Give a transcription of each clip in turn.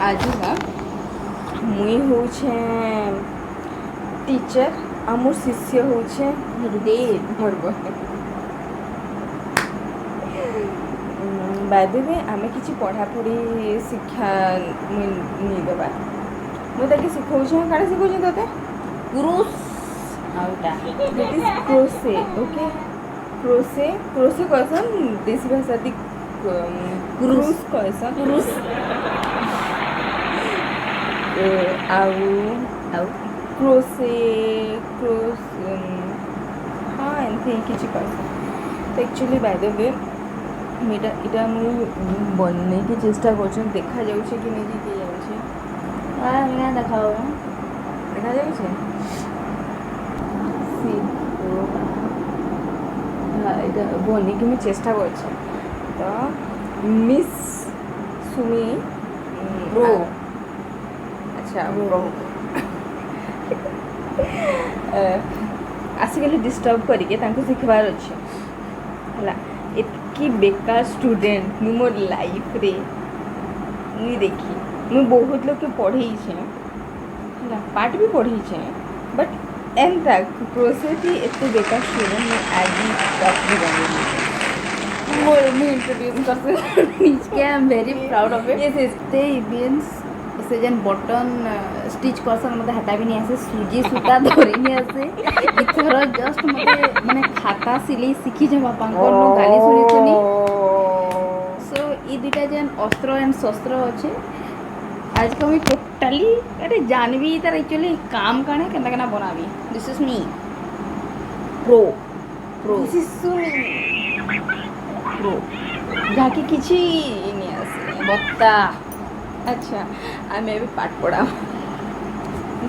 आज का मुई हूँ टीचर आ मोर शिष्य हूँ भर्व बाद में आम कि पढ़ापढ़ी शिक्षा नहीं देवा मुझे शिखाऊँ कण शिखाऊँ ते क्रूस क्रोसे ओके क्रोसे क्रोसे कहसन देसी भाषा दी क्रूस कहसन क्रूस आउ क्रोसे क्रोस हाँ एमती किसी कहसन तो एक्चुअली बाय द वे इटा मुझे बनने की चेष्टा कर देखा जाऊँ कि नहीं कि जाऊँ देखा जाऊँ बनने की मुझे चेष्टा कर तो मिस सुमी रो अच्छा रो आसिक डिस्टर्ब करके शिखबार अच्छे है एतकी बेकार स्टूडेंट मु मोर लाइफ रे मुई देखी मुई बहुत लोग के पढ़े है पाठ भी पढ़े बट एंता प्रोसेस एत बेकार स्टूडेंट मैं आज बनी इंट्रोड्यूस कर I am very proud of it yes yes ते बीन्स से जेन बटन स्टिच करसन मते हटा भी नहीं आसे सुजी सूता धरी नहीं आसे इथर जस्ट मते माने खाता सिलाई सीखी जे बापा को गाली सुनी सुनी सो ई दुटा जेन अस्त्र एंड शस्त्र अच्छे आज का मैं टोटली अरे जानवी तार एक्चुअली काम काने केना केना बनावी this is me pro pro this is सुमी प्रो जाके किसी नहीं आसे बत्ता अच्छा आम भी पाठ पढ़ा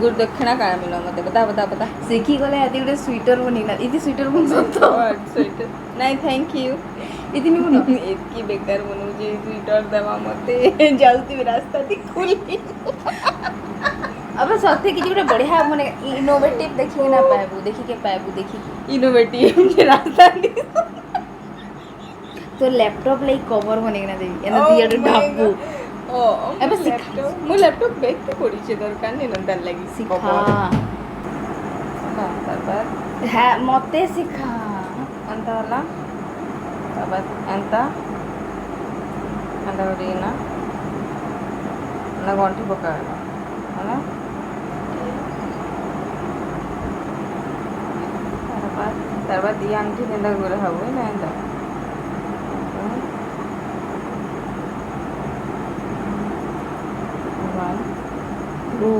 गुरुदक्षिणा काण मिल मत बता बता बता सीखी गले आदि गोटे स्वेटर बनिना इति स्वेटर बन तो स्वेटर नहीं थैंक यू इति नहीं बनो इतकी बेकार बनू जे स्वेटर देवा मते जाउती रास्ता दी खुली अब सत्य किसी गोटे बढ़िया माने इनोवेटिव देखि ना पाबू देखि के पाबू देखि इनोवेटिव के रास्ता दी तो लैपटॉप लाई कवर बनेना देवी एना दिया ढापू एबे सिखा मो लैपटॉप बैग पे पड़ी छे दरकार नहीं नंदन लगी सिखा तारबाद है मते सिखा अंता वाला तारबाद अंता करीना ना गंठी पका है तारबाद दिया आंटी केंदा गोरा हवे ना एंदा रू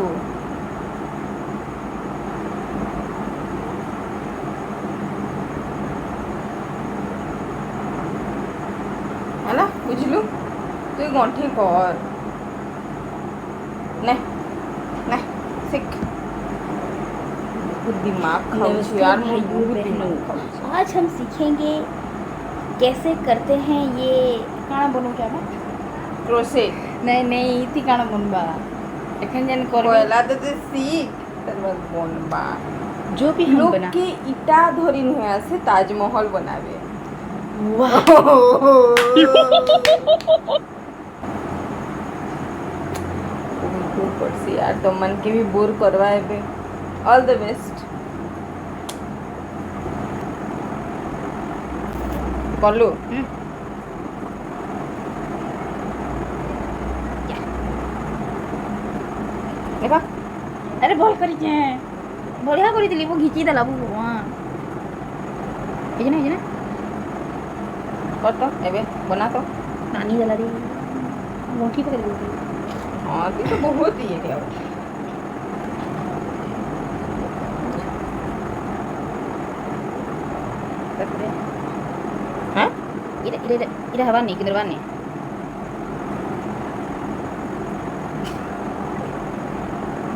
है ना बुझलु तू गंठी कर ने ने सीख दिमाग खाऊ यार आज हम सीखेंगे कैसे करते हैं ये काना बनो क्या बा क्रोसे नहीं नहीं इति काना बनबा एखन जन कर पहला तो सीख तरबाद बनबा जो भी हम लोग बना के इटा धरी नुहे से ताजमहल बनावे वाह ऊपर से यार तो मन के भी बोर करवाए बे ऑल द बेस्ट कलू देखा अरे भल करी जे बढ़िया करी दिली वो घिची देला भगवान एजने कर तो एबे बना तो नानी देला रे मोटी पकड़ दी हाँ तू तो बहुत ही है हाँ इरा हवा नहीं किधर बाने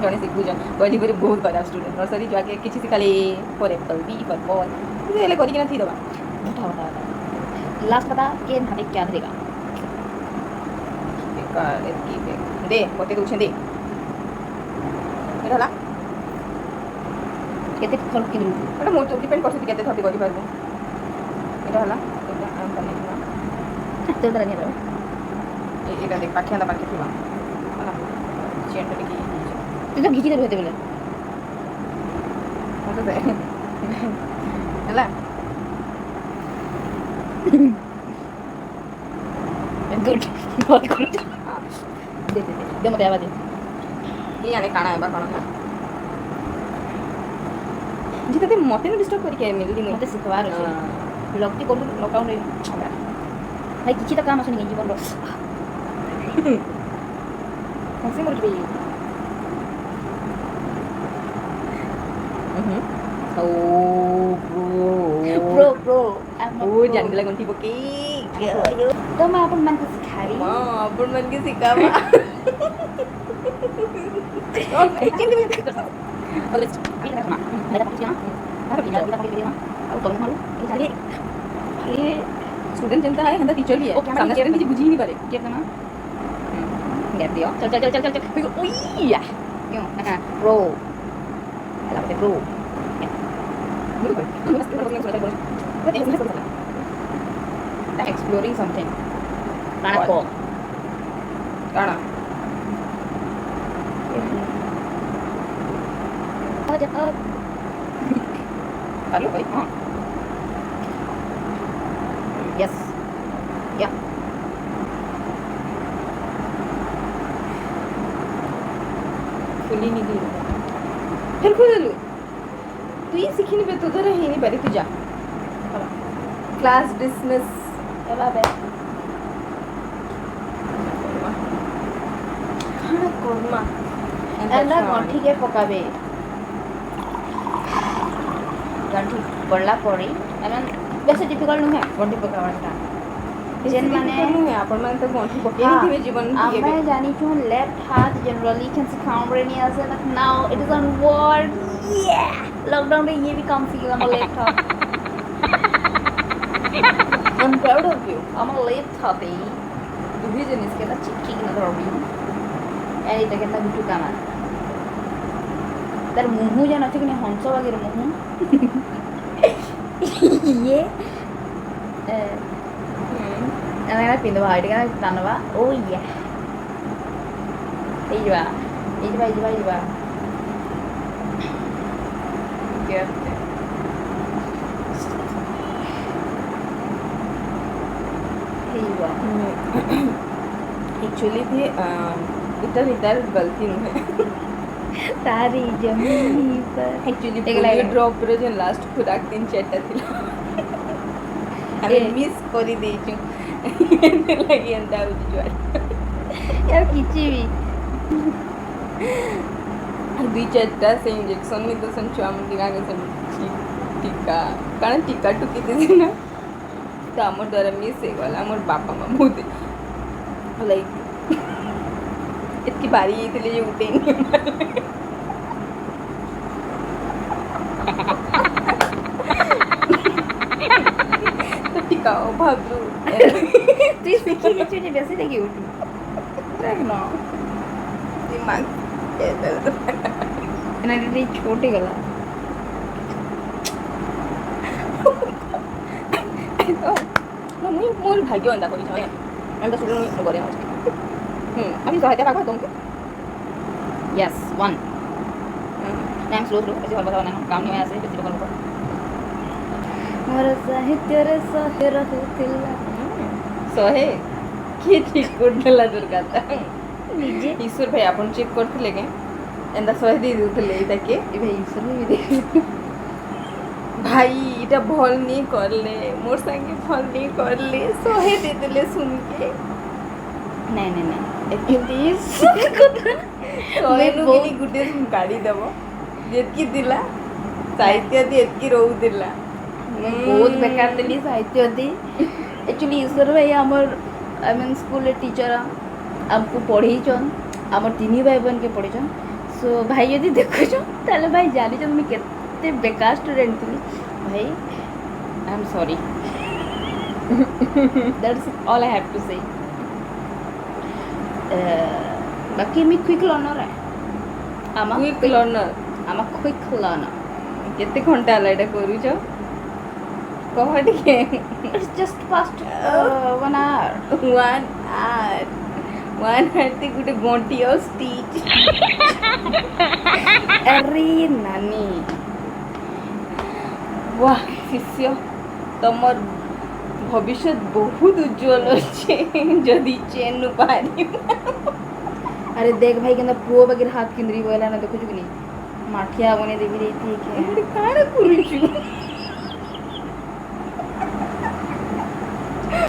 जने शिखु जन कही करी बहुत बड़ा स्टूडेंट नर्सरी जाके किसी सिखाली for apple B for ball ये ले करी कि ना थी दबा उठा उठा लास्ट पता ये हाथे क्या धरेगा बेकार की बेक दे मते तो दे एला केते फल किनु एटा मोर तो डिपेंड करछ केते थर्टी करि पारबो एटा हला एटा आम करने ना तो डर नहीं रहा ଏଇଟା ଦେଖ ପାଖିଆ ଥିବା ହେଲା ଚେନ୍ଟା ଟିକେ ତୁ ତ ଘିଚି ଦେଲୁ ହେତେବେଲେ ମତେ ଦେ ହେଲା गुड बहुत गुड दे मते आवा दे ये आने काना है बा काना जी तते मते न डिस्टर्ब करके मिलदी नहीं मते सिखवार अछि लॉकटी कर लॉकडाउन रे भाई किछि त काम असनी जीवन रो हंसी मोर के ओ ब्रो ओ जंगला गंठी पके तो मैं अपन मन को सिखाई मां अपन मन के सिखावा स्टूडेंट जनता है हंदा टीचर भी है सामने टीचर कुछ बुझी ही नहीं पारे क्या करना गैप दियो चल ओया क्यों bro hello bro exploring something Rana ko काना हेलो भाई हां yes yeah खुली नहीं दी फिर खुद लू तू ये सीखी नहीं पे तो उधर ही नहीं पारी तू जा क्लास डिसमिस eba be खाना कोरमा एला गंठी के पकाबे गंठी पड़ला पड़ी एमन बेसे डिफिकल्ट नुहे गंठी पकावाटा जेन माने आपण माने तो गंठी पके नहीं थे जीवन की मैं जानी छु लेफ्ट हाथ जनरली कैन से काउंटर नहीं आसे but now it is on word lockdown में ये भी काम सीख गया लेफ्ट हाथ I'm proud of you. I'm a late happy. The reason is that chicken na dormi. And ita kenta bitu kama. Tar muhu jana ache kini honso wagere muhu. Ye ana pindu ba ita kana tanwa. Oh yeah. Iba. Good. Actually थी इधर इधर गलती नहीं है तारी जमीन पर actually polio drop रे जो लास्ट खुराक दिन चेटा थिला अरे मिस करी देछु लगी अंदा उजवाल यार किछि भी दुई चारटा से इंजेक्शन में तो संचुआ में दिगा के सब टीका कारण टीका टुकी दे ना तो आमर द्वारा मिस हे गला आमर बापा मामू दे लाइक इतनी बारी इतने जो उठे नहीं तो टिकाओ भागू तू सीखी के चीज वैसे लगी उठी देख ना दिमाग ना रे छोटे गला ना मुई मोर भाग्य अंदा कोई छने अंदा सुनो मुई करे आज अभी सहायता काका तुमके यस वन नाम स्लो ऐसे और बताओ ना काम नहीं ऐसे बेसिक कर लो मोर साहित्य रे सहे रहतिला सहे की ठीक करला दुर्गाता निजे ईश्वर भाई अपन चेक करथिले के एंदा सहे दे दिउथले इताके ए भाई ईश्वर भी देख भाई इटा भल नहीं करले मोर संगे भल नहीं करले सहे दे देले सुन के नहीं एक्चुअली सहे नुगिनी गुटे गाड़ी देबो जेतकी दिला साहित्य दी एतकी रहू दिला बहुत बेकार देली साहित्य दी एक्चुअली ईश्वर भाई हमर आई मीन स्कूल टीचर हमको पढ़ीचन हमर तीन भाई बहन के पढ़ीचन सो भाई यदि देखुछन ताले भाई जानी जब मैं केते बेकार स्टूडेंट थी भाई I am sorry that's all I have to say बाकी मी क्विक लर्नर है आमा क्विक लर्नर केते घंटा हला एटा करूछ कह टिके it's just passed 1 hour 1 hour one हाथ गुटे गंटी और स्टिच अरे नानी वाह शिष्य तमर भविष्य बहुत उज्जवल अच्छे जदि चेन नु पारी अरे देख भाई केंदा पुओ बगैर हाथ किंद्री बोला ना देखो जुगनी माठिया बने देवी रही थी के काण करूछु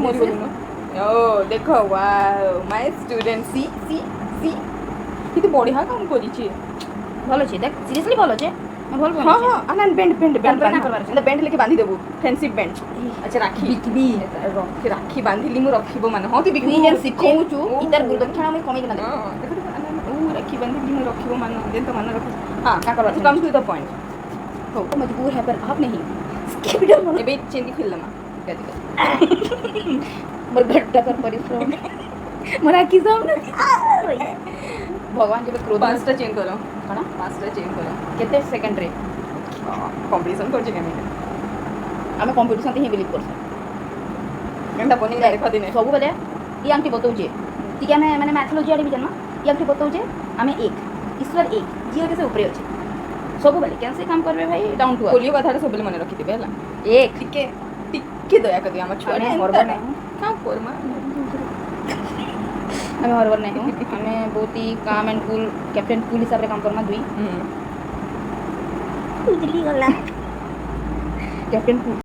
मोर बोलनो ओ देखो वाओ माय स्टूडेंट सी किते बढ़िया काम करी छी भलो छे देख सीरियसली भलो छे मैं भल हां हां अनन बेंड बेंड ना करबार ना बेंड लेके बांधी देबो फ्रेंडशिप बेंड अच्छा राखी बिकबी राखी बांधिली मु रखिबो माने हां तू बिकबी तू जेन सिखौछु इतर गुरुदक्षिणा में कमी के ना दे ओ राखी बांधिली मु रखिबो माने जेन तो माने रखि हां का करबार कम टू द पॉइंट हो मजबूर है पर आप नहीं स्किप डाउन एबे चेंदी खुलला मा मोर घट्टा कर परिश्रम मोरा की सब ना भगवान जब क्रोध पांचटा चेंज करो कणा पांचटा चेंज करो केते सेकंड रे कंपटीशन करछ केमे आमे कंपटीशन ते ही बिलीव करछ एंडा बनिंग देखा दिने सब बेले ई आंटी बतौजे ठीक है मैं माने मैथोलॉजी आडी बिजन ना ई आंटी बतौजे आमे एक ईश्वर एक जीव के से ऊपर अछि सब बेले कैसे काम करबे भाई डाउन टू अर्थ पोलियो कथाटा सब मन रखि देबे हला एक टिके दया कर दिया हमर छुआ आमे हरबर नहीं का कोरमा आमे हरबर नहीं आमे बहुत ही काम एंड कूल कैप्टन कूल हिसाब रे काम करना दुई उजली गला कैप्टन कूल